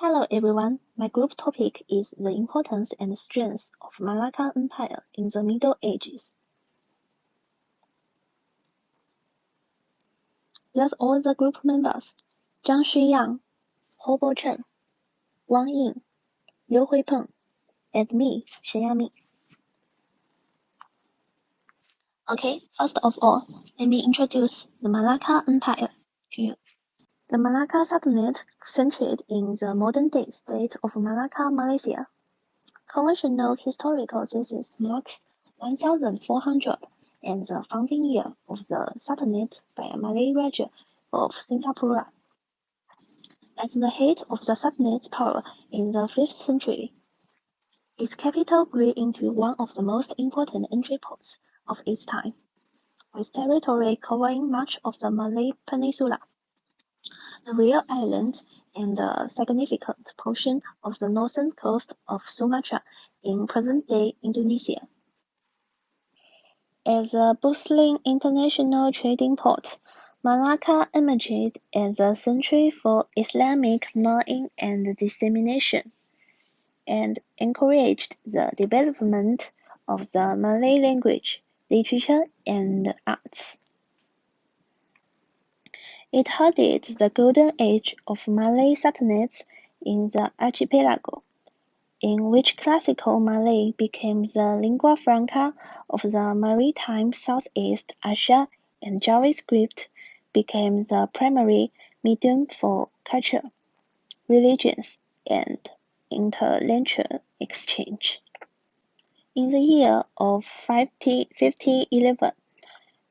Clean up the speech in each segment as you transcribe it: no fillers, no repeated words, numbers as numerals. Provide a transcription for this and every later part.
Hello everyone, my group topic is the importance and strength of Malacca Empire in the Middle Ages. Thus all the group members, Zhang Shiyang, Ho Bo Chen, Wang Ying, Liu Huipeng, and me, Shen Yaming. Okay, first of all, let me introduce the Malacca Empire to you. The Malacca Sultanate centered in the modern-day state of Malacca, Malaysia. Conventional historical census marks 1400 and the founding year of the Sultanate by a Malay Raja of Singapura. At the height of the Sultanate's power in the 5th century, its capital grew into one of the most important entry ports of its time, with territory covering much of the Malay Peninsula, the real island, and a significant portion of the northern coast of Sumatra in present-day Indonesia. As a bustling international trading port, Malacca emerged as a centre for Islamic learning and dissemination, and encouraged the development of the Malay language, literature, and arts. It heralded the golden age of Malay sultanates in the archipelago, in which classical Malay became the lingua franca of the maritime Southeast Asia and JavaScript became the primary medium for culture, religions, and intellectual exchange. In the year of 1511,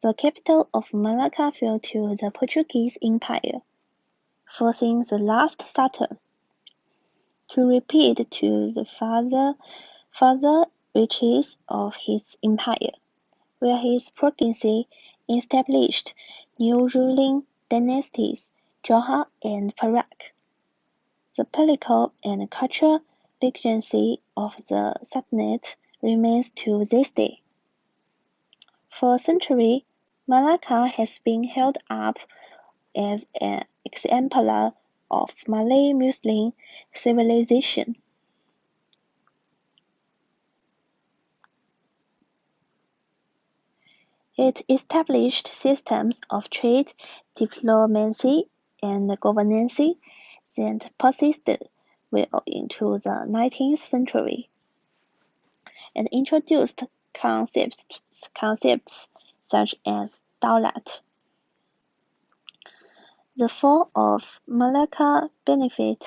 the capital of Malacca fell to the Portuguese Empire, forcing the last Sultan to retreat to the further reaches of his empire, where his presidency established new ruling dynasties, Johor and Perak. The political and cultural legacy of the Sultanate remains to this day. For a century, Malacca has been held up as an exemplar of Malay Muslim civilization. It established systems of trade, diplomacy, and governance that persisted well into the 19th century, and introduced concepts such as Daulat. The fall of Malacca benefited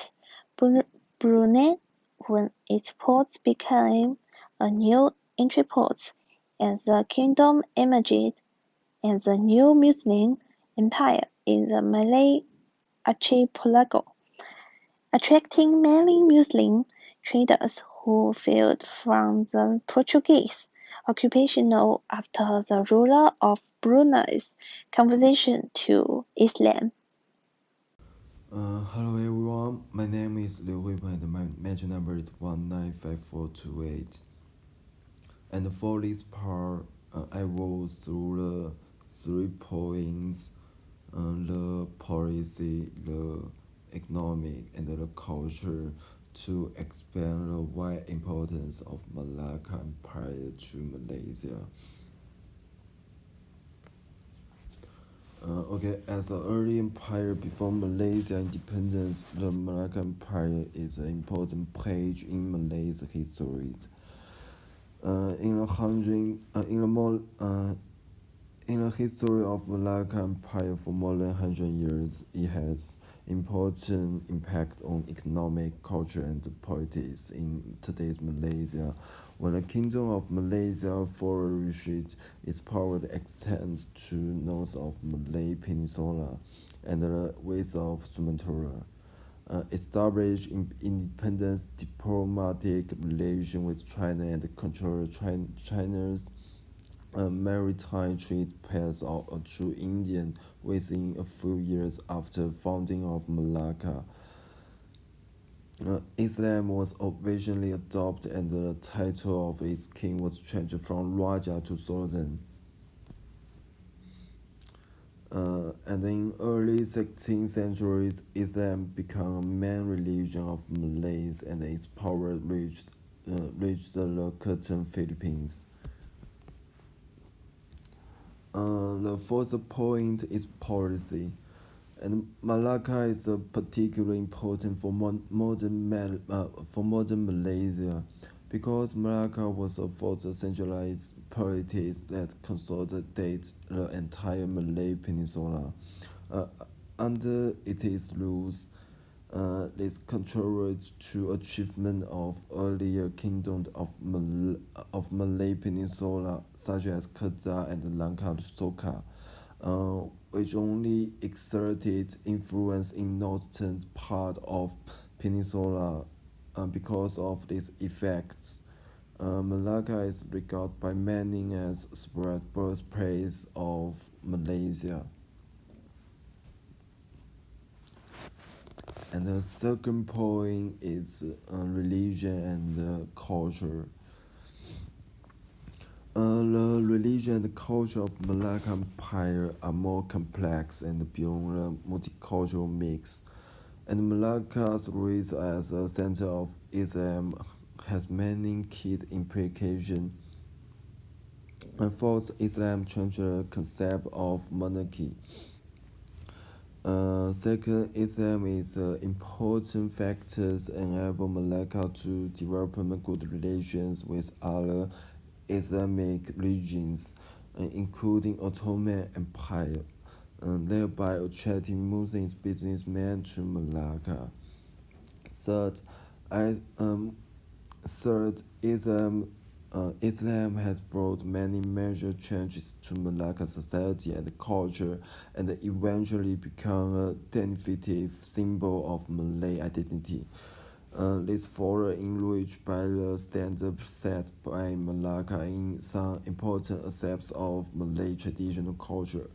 Brunei when its ports became a new entry port as the kingdom emerged as a new Muslim empire in the Malay archipelago, attracting many Muslim traders who fled from the Portuguese occupation after the ruler of Brunei's conversion to Islam. Hello everyone, my name is Liu Huipeng and my match number is 195428. And for this part, I will through the 3 points, the policy, the economic, and the culture to explain the wide importance of Malacca Empire to Malaysia. As an early empire before Malaysia independence, the Malacca Empire is an important page in Malay's history. In the history of Malacca Empire for more than 100 years, it has important impact on economic, culture, and politics in today's Malaysia. When the Kingdom of Malaysia flourished, its power extended to north of Malay Peninsula and the west of Sumatra. Established independent diplomatic relations with China and controlled China's maritime trade path to India within a few years after founding of Malacca. Islam was officially adopted and the title of its king was changed from Raja to Sultan. And in early 16th centuries, Islam became a main religion of Malays, and its power reached the Curtin Philippines. The fourth point is policy, and Malacca is particularly important for modern Malaysia, because Malacca was a force centralized polities that consolidates the entire Malay Peninsula. Uh, Under its rules, this contributed to achievement of earlier kingdoms of Malay Peninsula, such as Kedah and Langkawi Soka, which only exerted influence in northern part of peninsula. Because of these effects, Malacca is regarded by many as spread birthplace of Malaysia. And the second point is religion and culture. The religion and culture of Malacca Empire are more complex and beyond a multicultural mix. And Malacca's rise as a center of Islam has many key implications. First, Islam changed the concept of monarchy. Second, Islam is important factors enable Malacca to develop good relations with other Islamic regions, including Ottoman Empire, thereby attracting Muslim businessmen to Malacca. Third, I, um, Third, Islam has brought many major changes to Malacca society and culture, and eventually become a definitive symbol of Malay identity. This follow enriched by the standards set by Malacca in some important aspects of Malay traditional culture.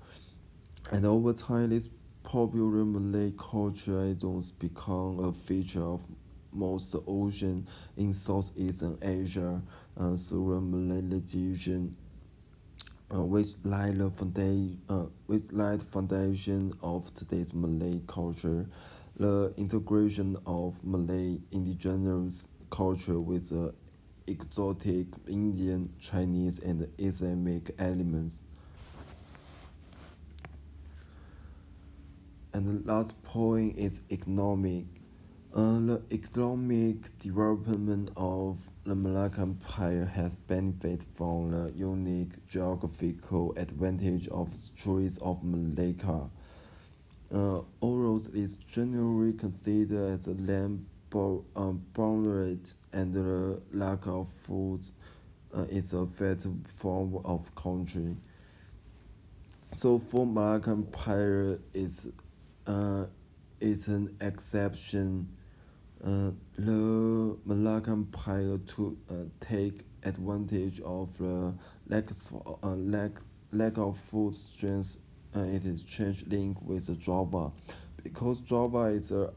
And over time, this popular Malay culture items become a feature of most ocean in Southeastern Asia through Malay religion, which laid the foundation of today's Malay culture. The integration of Malay indigenous culture with exotic Indian, Chinese, and Islamic elements. And the last point is economic. The economic development of the Malacca Empire has benefited from the unique geographical advantage of the Straits of Malacca. Although it is generally considered as a land boundary and the lack of food is a fatal form of country. So for Malacca Empire is an exception. The Malacca Empire to take advantage of the lack of food strength. It is change link with Java, because Java is a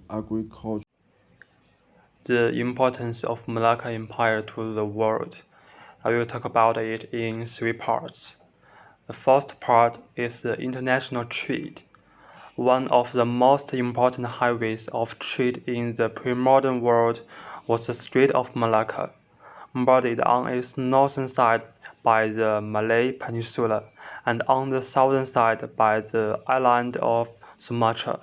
agriculture. The importance of Malacca Empire to the world. I will talk about it in three parts. The first part is the international trade. One of the most important highways of trade in the pre-modern world was the Strait of Malacca, bordered on its northern side by the Malay Peninsula and on the southern side by the island of Sumatra.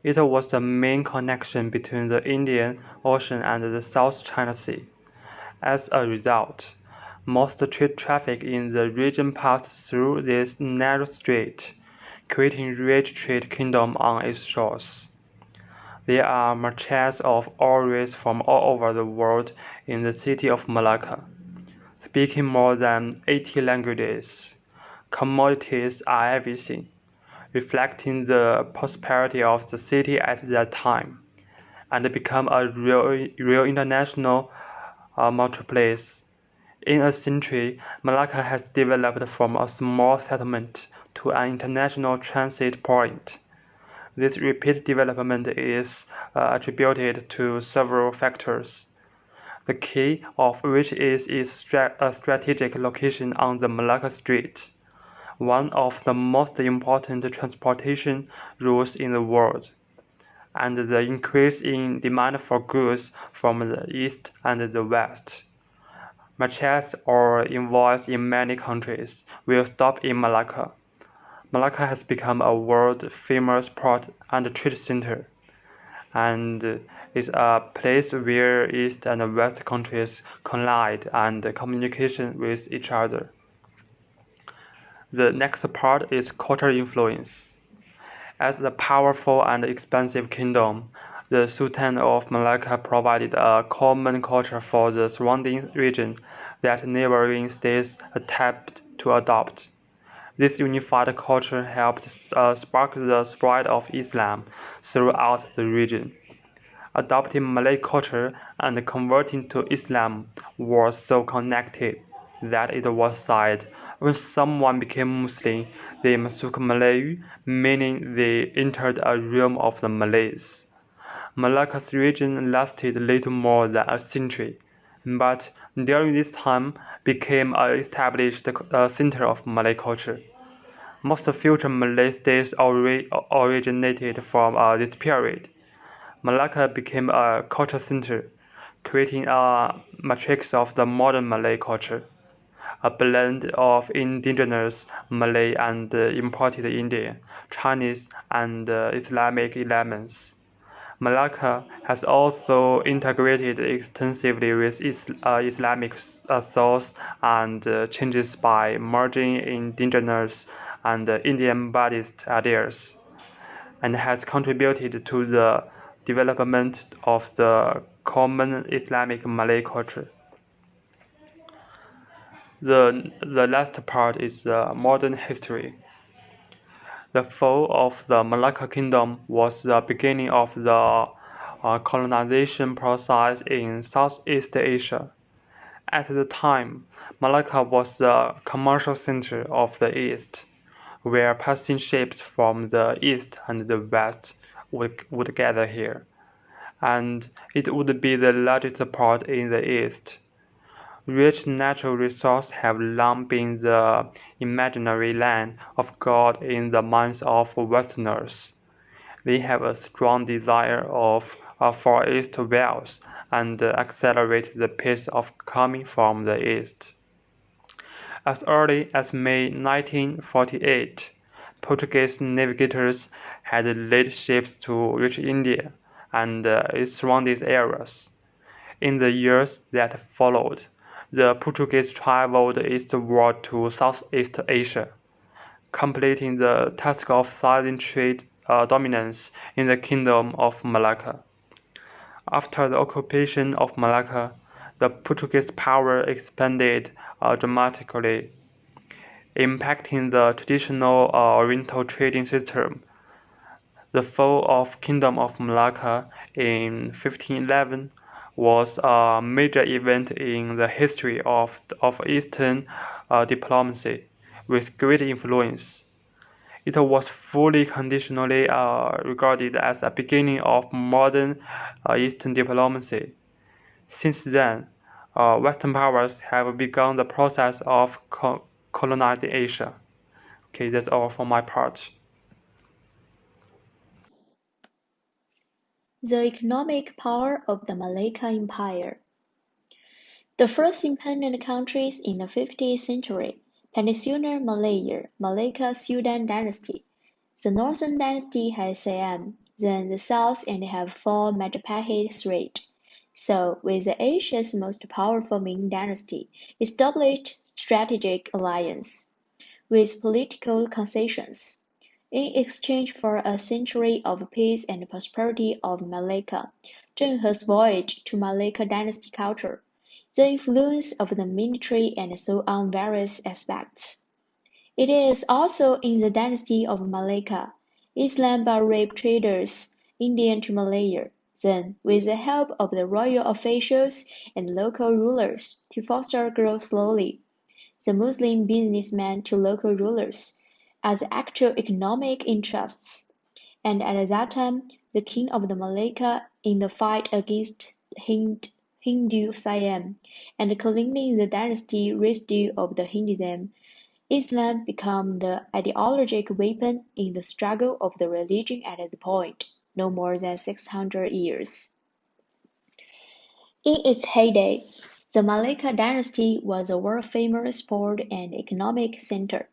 It was the main connection between the Indian Ocean and the South China Sea. As a result, most trade traffic in the region passed through this narrow strait, creating rich trade kingdom on its shores. There are merchants of all races from all over the world in the city of Malacca, speaking more than 80 languages. Commodities are everything, reflecting the prosperity of the city at that time, and become a real international metropolis. In a century, Malacca has developed from a small settlement to an international transit point. This rapid development is attributed to several factors, the key of which is its strategic location on the Malacca Strait. one of the most important transportation routes in the world, and the increase in demand for goods from the east and the west, merchandise or invoice in many countries, will stop in Malacca. Malacca has become a world-famous port and trade center, and is a place where East and West countries collide and communication with each other. The next part is cultural influence. As a powerful and expansive kingdom, the Sultan of Malacca provided a common culture for the surrounding region that neighboring states attempted to adopt. This unified culture helped spark the spread of Islam throughout the region. Adopting Malay culture and converting to Islam were so connected that it was said when someone became Muslim, they masuk Malay, meaning they entered a realm of the Malays. Malacca's region lasted little more than a century, but during this time became an established center of Malay culture. Most future Malay states originated from this period. Malacca became a culture center, creating a matrix of the modern Malay culture, a blend of indigenous Malay and imported Indian, Chinese, and Islamic elements. Malacca has also integrated extensively with Islamic thoughts and changes by merging indigenous and Indian Buddhist ideas, and has contributed to the development of the common Islamic Malay culture. The last part is the modern history. The fall of the Malacca Kingdom was the beginning of the colonization process in Southeast Asia. At the time, Malacca was the commercial center of the East, where passing ships from the East and the West would gather here, and it would be the largest port in the East. Rich natural resources have long been the imaginary land of God in the minds of Westerners. They have a strong desire for East wealth and accelerate the pace of coming from the East. As early as May 1948, Portuguese navigators had laid ships to reach India and its surrounding areas. In the years that followed, the Portuguese traveled eastward to Southeast Asia, completing the task of seizing trade dominance in the Kingdom of Malacca. After the occupation of Malacca, the Portuguese power expanded dramatically, impacting the traditional Oriental trading system. The fall of Kingdom of Malacca in 1511 was a major event in the history of Eastern diplomacy, with great influence. It was fully conditionally regarded as a beginning of modern Eastern diplomacy. Since then, Western powers have begun the process of colonizing Asia. Okay, that's all for my part. The economic power of the Malacca Empire. The first independent countries in the 15th century, Peninsular Malaya, Malacca Sudan dynasty. The northern dynasty had Siam, then the south and have four Majapahit Strait. So, with Asia's most powerful Ming dynasty, established strategic alliance, with political concessions. In exchange for a century of peace and prosperity of Malacca, Zheng He's voyage to Malacca dynasty culture, the influence of the military and so on various aspects. It is also in the dynasty of Malacca, Islam Arab traders, Indian to Malaya, then, with the help of the royal officials and local rulers, to foster growth slowly, the Muslim businessmen to local rulers, as actual economic interests, and at that time, the king of the Malacca in the fight against Hindu Siam, and cleaning the dynasty residue of the Hinduism Islam became the ideological weapon in the struggle of the religion at that point, no more than 600 years. In its heyday, the Malacca dynasty was a world-famous sport and economic center.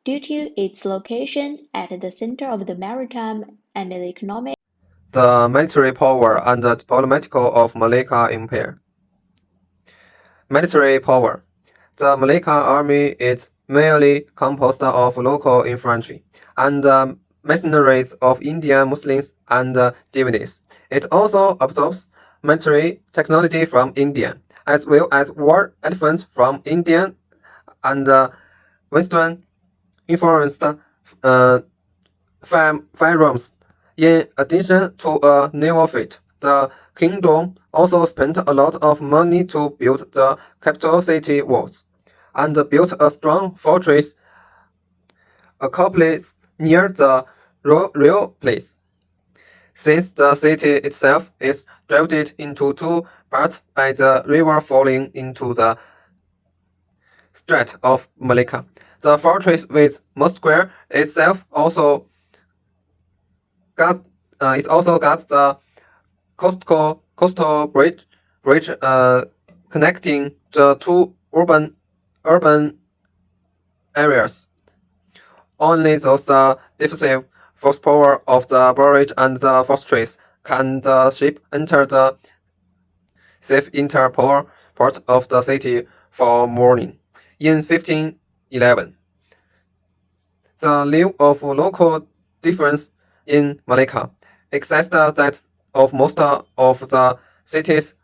Due to its location at the center of the maritime and the economic, the military power and the political of Malacca Empire. Military power. The Malacca army is mainly composed of local infantry and mercenaries of Indian Muslims and Javanese. It also absorbs military technology from India, as well as war elephants from India and Western influenced firearms. In addition to a naval fleet, the kingdom also spent a lot of money to build the capital city walls, and built a strong fortress acropolis near the royal place. Since the city itself is divided into two parts by the river falling into the Strait of Malacca, the fortress with most square itself also got the coastal bridge connecting the two urban areas. Only those defensive horsepower of the bridge and the fortress can the ship enter the safe port of the city for mooring. In 1511, the level of local difference in Malacca exceeds that of most of the cities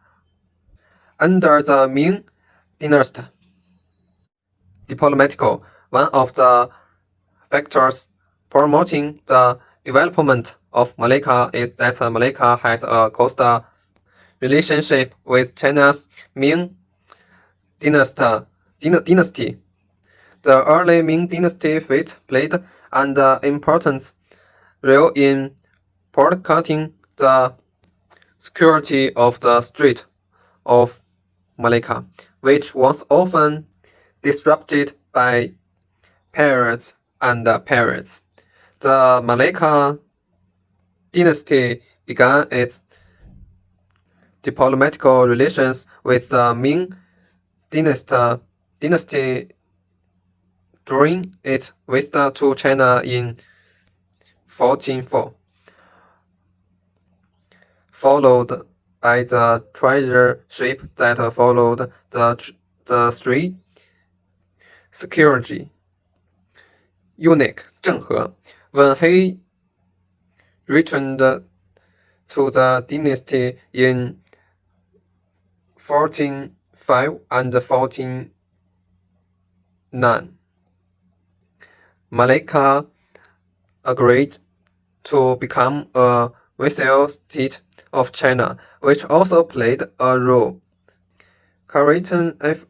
under the Ming dynasty. Diplomatical. One of the factors promoting the development of Malacca is that Malacca has a close relationship with China's Ming dynasty. The early Ming dynasty fleet played an important role in protecting the security of the Strait of Malacca, which was often disrupted by pirates and pirates. The Malacca dynasty began its diplomatical relations with the Ming dynasty during its visit to China in 1404, followed by the treasure ship that followed the three security eunuch 郑和. When he returned to the dynasty in 1405 and 1409, Malacca agreed to become a vassal state of China, which also played a role. Current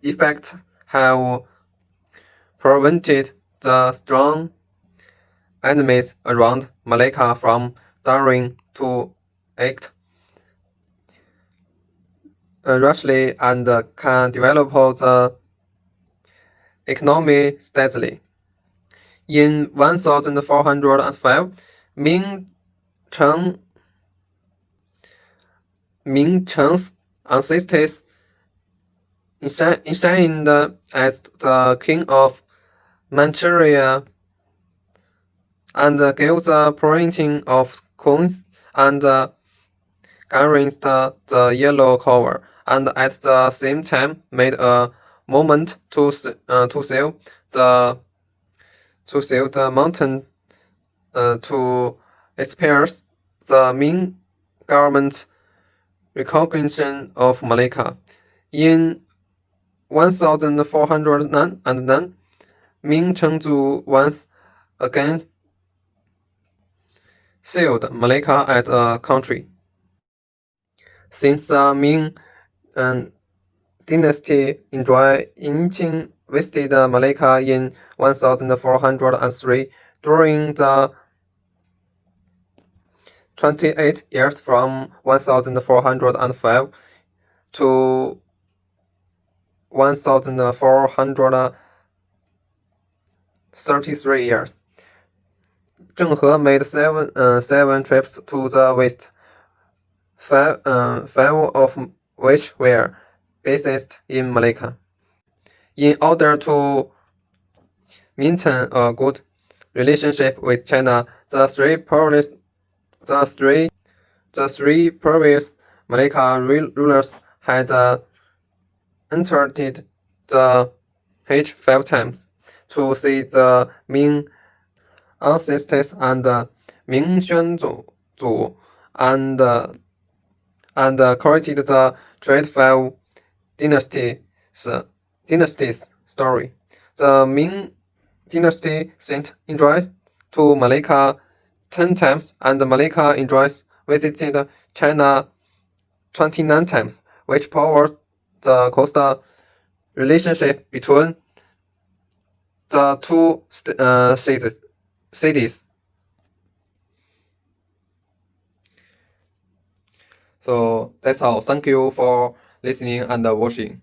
effects have prevented the strong enemies around Malacca from daring to act rashly and can develop the economy steadily. In 1405, Ming-Cheng's ancestors enshrined as the king of Manchuria and gave the printing of coins and garnished the yellow cover, and at the same time made a movement to sell the mountain to its peers. The Ming government recognition of Malacca. In 1409, Ming Chengzu once again sealed Malacca as a country. Since the Ming dynasty enjoyed visited Malacca in 1403 during the 28 years from 1405 to 1409. 33 years. Zheng He made seven trips to the west, five of which were based in Malacca. In order to maintain a good relationship with China, the three previous Malacca rulers had entered the H 5 times to see the Ming ancestors and Ming Xuanzu and created the Trade Five Dynasties story. The Ming dynasty sent envoys to Malacca 10 times, and Malacca envoys visited China 29 times, which powered the coastal relationship between the two cities. So that's all. Thank you for listening and watching.